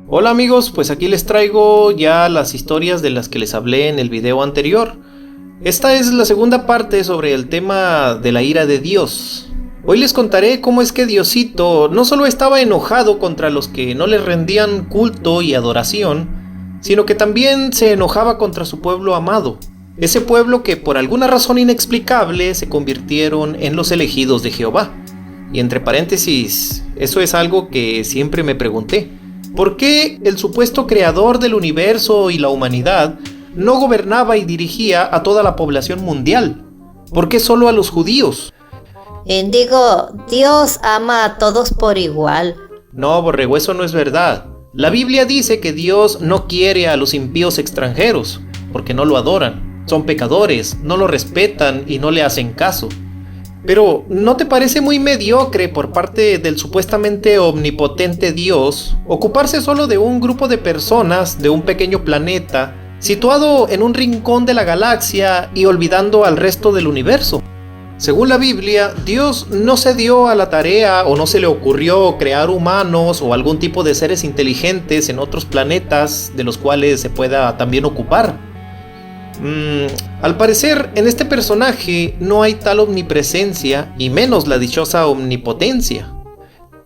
Hola amigos, pues aquí les traigo ya las historias de las que les hablé en el video anterior. Esta es la segunda parte sobre el tema de la ira de Dios. Hoy les contaré cómo es que Diosito no solo estaba enojado contra los que no le rendían culto y adoración, sino que también se enojaba contra su pueblo amado. Ese pueblo que por alguna razón inexplicable se convirtieron en los elegidos de Jehová. Y entre paréntesis, eso es algo que siempre me pregunté. ¿Por qué el supuesto creador del universo y la humanidad no gobernaba y dirigía a toda la población mundial? ¿Por qué solo a los judíos? Dios ama a todos por igual. No, borrego, eso no es verdad. La Biblia dice que Dios no quiere a los impíos extranjeros, porque no lo adoran. Son pecadores, no lo respetan y no le hacen caso. Pero, ¿no te parece muy mediocre por parte del supuestamente omnipotente Dios ocuparse solo de un grupo de personas de un pequeño planeta situado en un rincón de la galaxia y olvidando al resto del universo? Según la Biblia, Dios no se dio a la tarea o no se le ocurrió crear humanos o algún tipo de seres inteligentes en otros planetas de los cuales se pueda también ocupar. Al parecer, en este personaje no hay tal omnipresencia y menos la dichosa omnipotencia.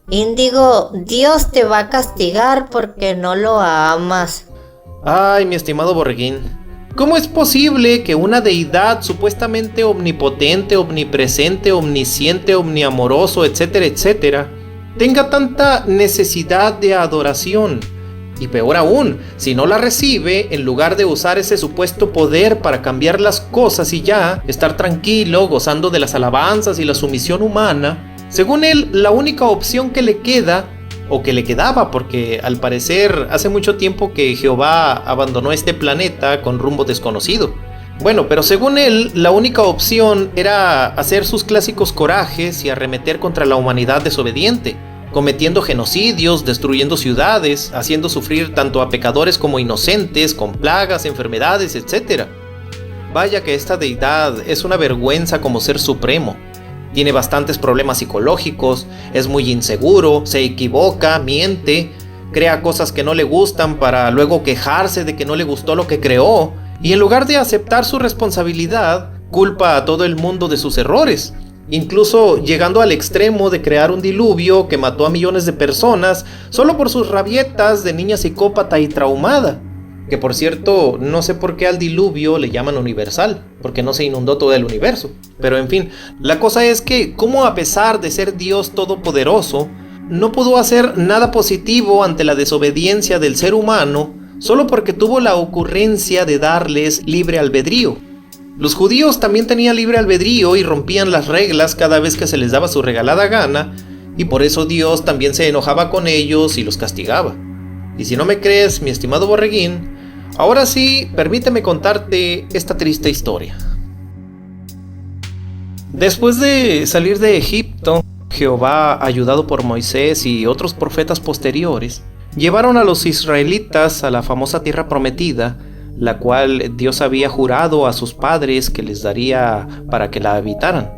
Dios te va a castigar porque no lo amas. Ay, mi estimado borreguín, ¿cómo es posible que una deidad supuestamente omnipotente, omnipresente, omnisciente, omniamoroso, etcétera, etcétera, tenga tanta necesidad de adoración? Y peor aún, si no la recibe, en lugar de usar ese supuesto poder para cambiar las cosas y ya estar tranquilo, gozando de las alabanzas y la sumisión humana, según él, la única opción que le queda, o que le quedaba, porque al parecer hace mucho tiempo que Jehová abandonó este planeta con rumbo desconocido. Bueno, pero según él, la única opción era hacer sus clásicos corajes y arremeter contra la humanidad desobediente, cometiendo genocidios, destruyendo ciudades, haciendo sufrir tanto a pecadores como inocentes, con plagas, enfermedades, etc. Vaya que esta deidad es una vergüenza como ser supremo. Tiene bastantes problemas psicológicos, es muy inseguro, se equivoca, miente, crea cosas que no le gustan para luego quejarse de que no le gustó lo que creó, y en lugar de aceptar su responsabilidad, culpa a todo el mundo de sus errores. Incluso llegando al extremo de crear un diluvio que mató a millones de personas solo por sus rabietas de niña psicópata y traumada. Que por cierto, no sé por qué al diluvio le llaman universal, porque no se inundó todo el universo. Pero en fin, la cosa es que cómo a pesar de ser Dios todopoderoso, no pudo hacer nada positivo ante la desobediencia del ser humano solo porque tuvo la ocurrencia de darles libre albedrío. Los judíos también tenían libre albedrío y rompían las reglas cada vez que se les daba su regalada gana, y por eso Dios también se enojaba con ellos y los castigaba. Y si no me crees, mi estimado borreguín, ahora sí, permíteme contarte esta triste historia. Después de salir de Egipto, Jehová, ayudado por Moisés y otros profetas posteriores, llevaron a los israelitas a la famosa tierra prometida, la cual Dios había jurado a sus padres que les daría para que la habitaran.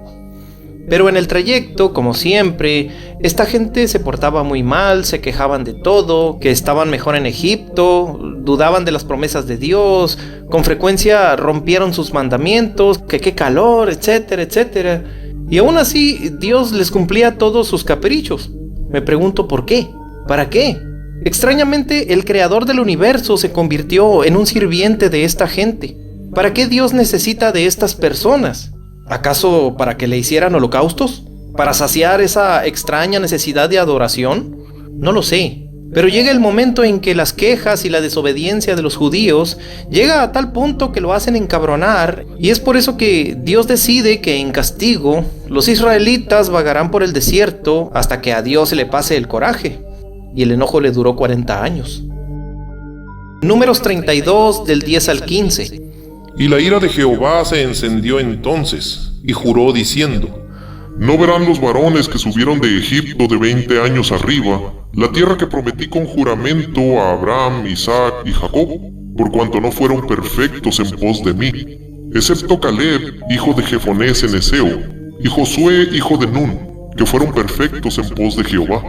Pero en el trayecto, como siempre, esta gente se portaba muy mal, se quejaban de todo, que estaban mejor en Egipto, dudaban de las promesas de Dios, con frecuencia rompieron sus mandamientos, que qué calor, etcétera, etcétera. Y aún así, Dios les cumplía todos sus caprichos. Me pregunto ¿por qué? ¿Para qué? Extrañamente, el creador del universo se convirtió en un sirviente de esta gente. ¿Para qué Dios necesita de estas personas? ¿Acaso para que le hicieran holocaustos? ¿Para saciar esa extraña necesidad de adoración? No lo sé. Pero llega el momento en que las quejas y la desobediencia de los judíos llega a tal punto que lo hacen encabronar, y es por eso que Dios decide que en castigo los israelitas vagarán por el desierto hasta que a Dios se le pase el coraje. Y el enojo le duró 40 años. Números 32 del 10 al 15. Y la ira de Jehová se encendió entonces, y juró diciendo: No verán los varones que subieron de Egipto de 20 años arriba, la tierra que prometí con juramento a Abraham, Isaac y Jacob, por cuanto no fueron perfectos en pos de mí, excepto Caleb, hijo de Jefoné cenezeo, y Josué, hijo de Nun, que fueron perfectos en pos de Jehová.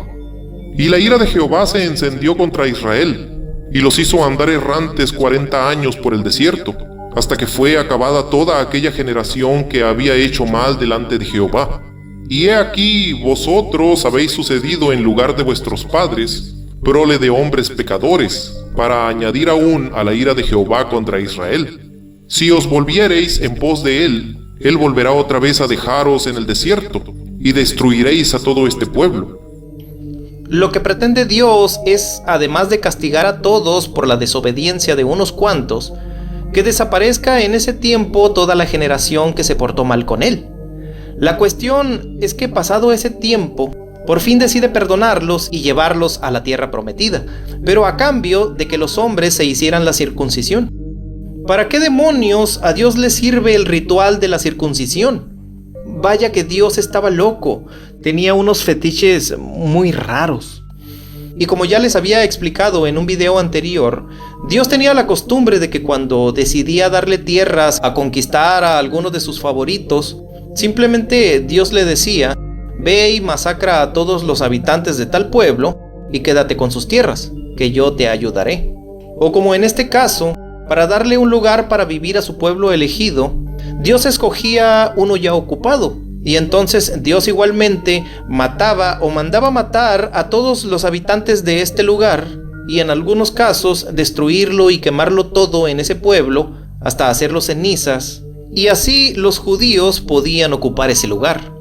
Y la ira de Jehová se encendió contra Israel, y los hizo andar errantes 40 años por el desierto, hasta que fue acabada toda aquella generación que había hecho mal delante de Jehová. Y he aquí, vosotros habéis sucedido en lugar de vuestros padres, prole de hombres pecadores, para añadir aún a la ira de Jehová contra Israel. Si os volviereis en pos de él, él volverá otra vez a dejaros en el desierto, y destruiréis a todo este pueblo. Lo que pretende Dios es, además de castigar a todos por la desobediencia de unos cuantos, que desaparezca en ese tiempo toda la generación que se portó mal con él. La cuestión es que pasado ese tiempo, por fin decide perdonarlos y llevarlos a la tierra prometida, pero a cambio de que los hombres se hicieran la circuncisión. ¿Para qué demonios a Dios le sirve el ritual de la circuncisión? Vaya que Dios estaba loco, tenía unos fetiches muy raros. Y como ya les había explicado en un video anterior, Dios tenía la costumbre de que cuando decidía darle tierras a conquistar a alguno de sus favoritos, simplemente Dios le decía: ve y masacra a todos los habitantes de tal pueblo y quédate con sus tierras, que yo te ayudaré. O como en este caso, para darle un lugar para vivir a su pueblo elegido, Dios escogía uno ya ocupado, y entonces Dios igualmente mataba o mandaba matar a todos los habitantes de este lugar, y en algunos casos destruirlo y quemarlo todo en ese pueblo, hasta hacerlo cenizas, y así los judíos podían ocupar ese lugar.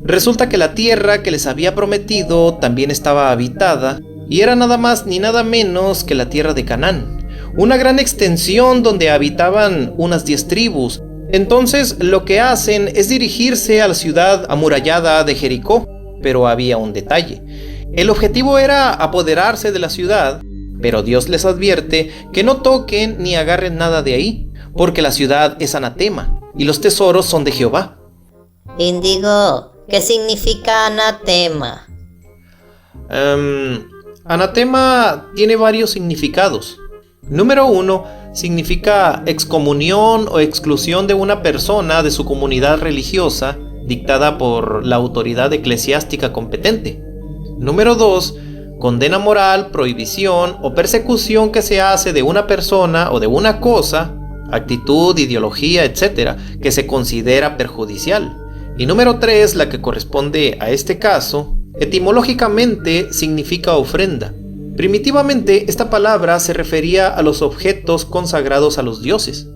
Resulta que la tierra que les había prometido también estaba habitada, y era nada más ni nada menos que la tierra de Canaán, una gran extensión donde habitaban unas 10 tribus. Entonces lo que hacen es dirigirse a la ciudad amurallada de Jericó, pero había un detalle. El objetivo era apoderarse de la ciudad, pero Dios les advierte que no toquen ni agarren nada de ahí, porque la ciudad es anatema y los tesoros son de Jehová. Índigo, ¿qué significa anatema? Anatema tiene varios significados. Número 1, significa excomunión o exclusión de una persona de su comunidad religiosa, dictada por la autoridad eclesiástica competente. Número 2, condena moral, prohibición o persecución que se hace de una persona o de una cosa, actitud, ideología, etc., que se considera perjudicial. Y número 3, la que corresponde a este caso, etimológicamente significa ofrenda. Primitivamente, esta palabra se refería a los objetos consagrados a los dioses.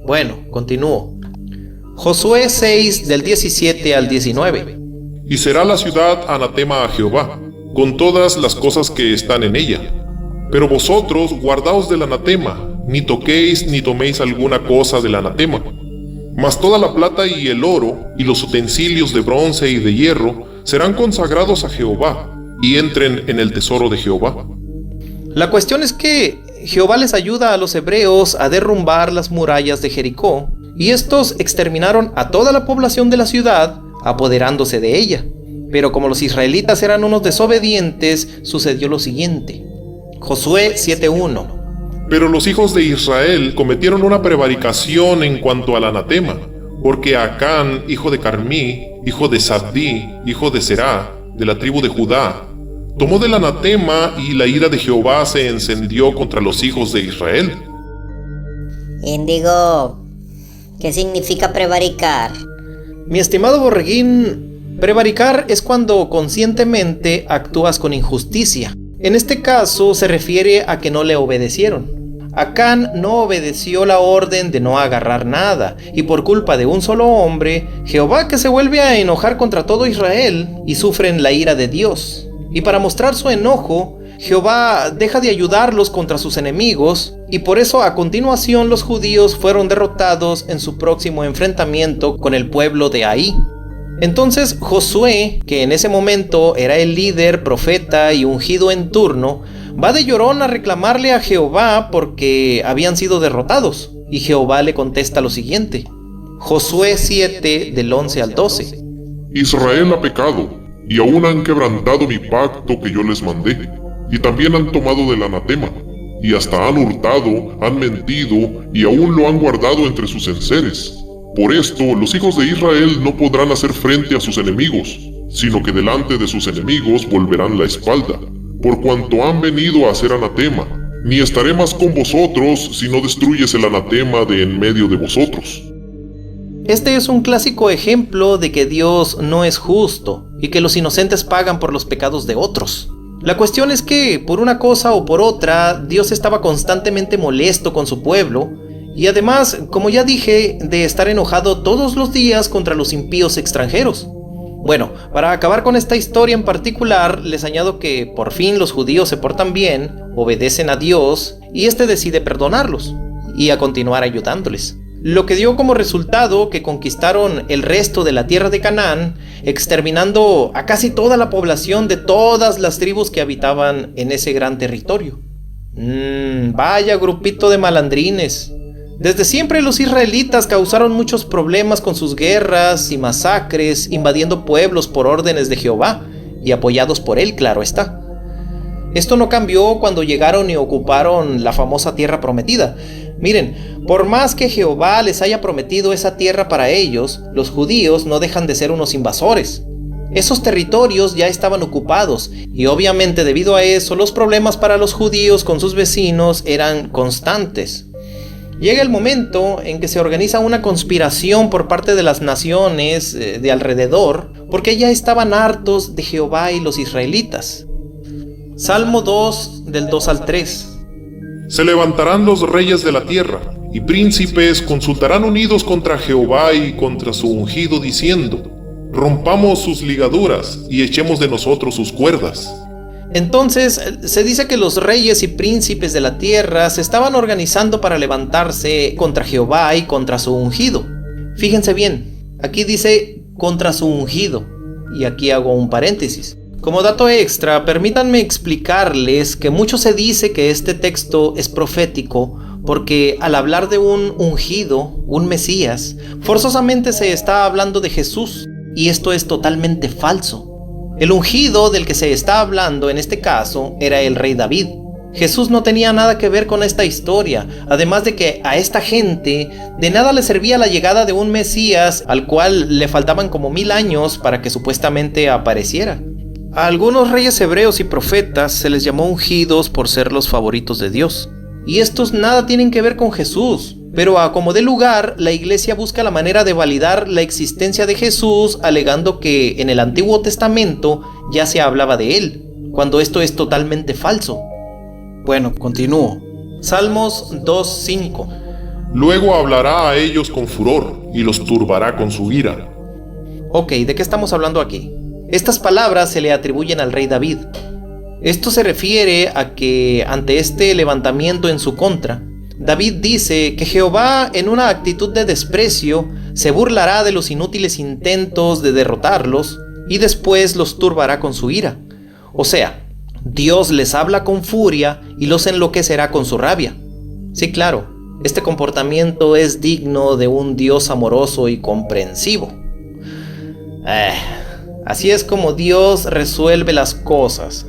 Bueno, continúo. Josué 6, del 17 al 19. Y será la ciudad anatema a Jehová, con todas las cosas que están en ella. Pero vosotros guardaos del anatema, ni toquéis ni toméis alguna cosa del anatema. Mas toda la plata y el oro, y los utensilios de bronce y de hierro, serán consagrados a Jehová, y entren en el tesoro de Jehová. La cuestión es que Jehová les ayuda a los hebreos a derrumbar las murallas de Jericó, y estos exterminaron a toda la población de la ciudad, apoderándose de ella. Pero como los israelitas eran unos desobedientes, sucedió lo siguiente. Josué 7:1. Pero los hijos de Israel cometieron una prevaricación en cuanto al anatema, porque Acán, hijo de Carmí, hijo de Sabdí, hijo de Será, de la tribu de Judá, tomó del anatema, y la ira de Jehová se encendió contra los hijos de Israel. Índigo, ¿qué significa prevaricar? Mi estimado Borreguín, prevaricar es cuando conscientemente actúas con injusticia. En este caso se refiere a que no le obedecieron. Acán no obedeció la orden de no agarrar nada, y por culpa de un solo hombre, Jehová que se vuelve a enojar contra todo Israel, y sufren la ira de Dios. Y para mostrar su enojo, Jehová deja de ayudarlos contra sus enemigos, y por eso a continuación los judíos fueron derrotados en su próximo enfrentamiento con el pueblo de Ai. Entonces Josué, que en ese momento era el líder, profeta y ungido en turno, va de llorón a reclamarle a Jehová porque habían sido derrotados, y Jehová le contesta lo siguiente. Josué 7, del 11 al 12. Israel ha pecado, y aún han quebrantado mi pacto que yo les mandé, y también han tomado del anatema, y hasta han hurtado, han mentido, y aún lo han guardado entre sus enseres. Por esto, los hijos de Israel no podrán hacer frente a sus enemigos, sino que delante de sus enemigos volverán la espalda, por cuanto han venido a hacer anatema, ni estaré más con vosotros si no destruyes el anatema de en medio de vosotros. Este es un clásico ejemplo de que Dios no es justo y que los inocentes pagan por los pecados de otros. La cuestión es que, por una cosa o por otra, Dios estaba constantemente molesto con su pueblo, y además, como ya dije, de estar enojado todos los días contra los impíos extranjeros. Bueno, para acabar con esta historia en particular, les añado que por fin los judíos se portan bien, obedecen a Dios, y este decide perdonarlos, y a continuar ayudándoles. Lo que dio como resultado que conquistaron el resto de la tierra de Canaán, exterminando a casi toda la población de todas las tribus que habitaban en ese gran territorio. Vaya grupito de malandrines. Desde siempre los israelitas causaron muchos problemas con sus guerras y masacres, invadiendo pueblos por órdenes de Jehová, y apoyados por él, claro está. Esto no cambió cuando llegaron y ocuparon la famosa tierra prometida. Miren, por más que Jehová les haya prometido esa tierra para ellos, los judíos no dejan de ser unos invasores. Esos territorios ya estaban ocupados, y obviamente debido a eso los problemas para los judíos con sus vecinos eran constantes. Llega el momento en que se organiza una conspiración por parte de las naciones de alrededor, porque ya estaban hartos de Jehová y los israelitas. Salmo 2, del 2 al 3. Se levantarán los reyes de la tierra, y príncipes consultarán unidos contra Jehová y contra su ungido, diciendo: rompamos sus ligaduras y echemos de nosotros sus cuerdas. Entonces se dice que los reyes y príncipes de la tierra se estaban organizando para levantarse contra Jehová y contra su ungido. Fíjense bien, aquí dice contra su ungido, y aquí hago un paréntesis. Como dato extra, permítanme explicarles que mucho se dice que este texto es profético porque al hablar de un ungido, un Mesías, forzosamente se está hablando de Jesús, y esto es totalmente falso. El ungido del que se está hablando en este caso era el rey David. Jesús no tenía nada que ver con esta historia, además de que a esta gente de nada le servía la llegada de un Mesías al cual le faltaban como 1000 años para que supuestamente apareciera. A algunos reyes hebreos y profetas se les llamó ungidos por ser los favoritos de Dios. Y estos nada tienen que ver con Jesús, pero a como dé lugar, la iglesia busca la manera de validar la existencia de Jesús, alegando que en el Antiguo Testamento ya se hablaba de él, cuando esto es totalmente falso. Bueno, continúo. Salmos 2:5. Luego hablará a ellos con furor, y los turbará con su ira. Ok, ¿de qué estamos hablando aquí? Estas palabras se le atribuyen al rey David. Esto se refiere a que ante este levantamiento en su contra, David dice que Jehová, en una actitud de desprecio, se burlará de los inútiles intentos de derrotarlos y después los turbará con su ira. O sea, Dios les habla con furia y los enloquecerá con su rabia. Sí, claro, este comportamiento es digno de un Dios amoroso y comprensivo. Así es como Dios resuelve las cosas.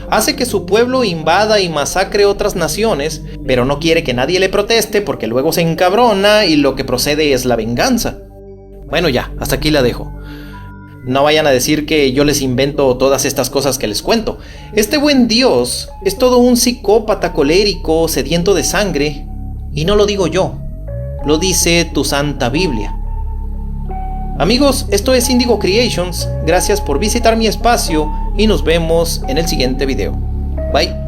Hace que su pueblo invada y masacre otras naciones, pero no quiere que nadie le proteste porque luego se encabrona y lo que procede es la venganza. Bueno, ya, hasta aquí la dejo. No vayan a decir que yo les invento todas estas cosas que les cuento. Este buen Dios es todo un psicópata colérico, sediento de sangre, y no lo digo yo, lo dice tu santa Biblia. Amigos, esto es Indigo Creations, gracias por visitar mi espacio y nos vemos en el siguiente video. Bye.